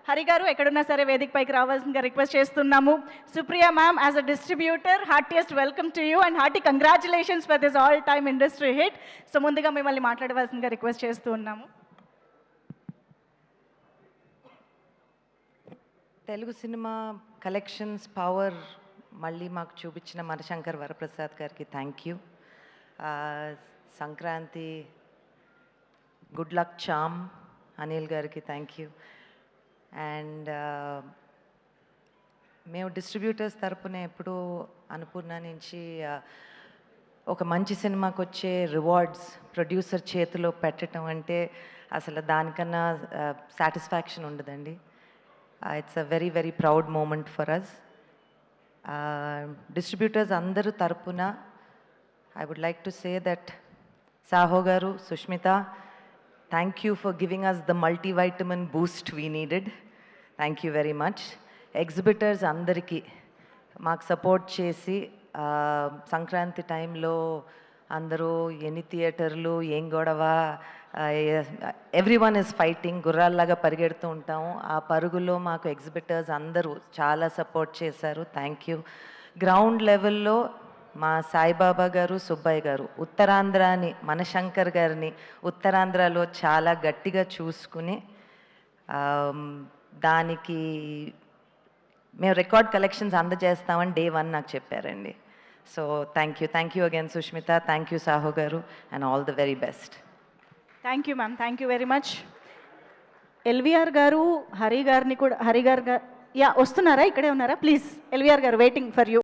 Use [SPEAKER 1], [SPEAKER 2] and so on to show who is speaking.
[SPEAKER 1] హరి గారు ఎక్కడున్నా సరే వేదిక పైకి రావాల్సిందిగా రిక్వెస్ట్ చేస్తున్నాము. Supriya ma'am, as a distributor, heartiest welcome to you and hearty congratulations for this all time industry hit. So ముందుగా మిమ్మల్ని మాట్లాడవలసిందిగా రిక్వెస్ట్ చేస్తూ ఉన్నాము.
[SPEAKER 2] తెలుగు సినిమా కలెక్షన్స్ పవర్ మళ్ళీ మాకు చూపించిన మనశంకర్ వరప్రసాద్ గారికి thank you. Sankranti good luck చామ్ అనిల్ గారికి థ్యాంక్ యూ. అండ్ మేము డిస్ట్రిబ్యూటర్స్ తరపున ఎప్పుడూ అన్నపూర్ణ నుంచి ఒక మంచి సినిమాకి వచ్చే రివార్డ్స్ ప్రొడ్యూసర్ చేతిలో పెట్టడం అంటే అసలు దానికన్నా సాటిస్ఫాక్షన్ ఉండదండి. It's a very, very proud moment for us. Distributors andaru tarpuna, I would like to say that Saho garu, Sushmita, thank you for giving us the multivitamin boost we needed. Thank you very much. Exhibitors andariki maaku support chesi Sankranti time lo అందరూ ఎన్ని థియేటర్లు ఏం గొడవ, everyone is fighting, గుర్రాల్లాగా పరిగెడుతూ ఉంటాము. ఆ పరుగులో మాకు ఎగ్జిబిటర్స్ అందరూ చాలా సపోర్ట్ చేశారు. Thank you. గ్రౌండ్ లెవెల్లో మా సాయిబాబా గారు, సుబ్బయ్య గారు ఉత్తరాంధ్రాని, మనశంకర్ గారిని ఉత్తరాంధ్రలో చాలా గట్టిగా చూసుకుని దానికి మేము రికార్డ్ కలెక్షన్స్ అందజేస్తామని డే 1 నాకు చెప్పారండి. So thank you again Sushmita, thank you Saho garu and all the very best.
[SPEAKER 1] Thank you ma'am, thank you very much. LVR garu Hari garni kuda, Hari gar yeah వస్తున్నారా, ఇక్కడే ఉన్నారా? Please LVR గారు waiting for you.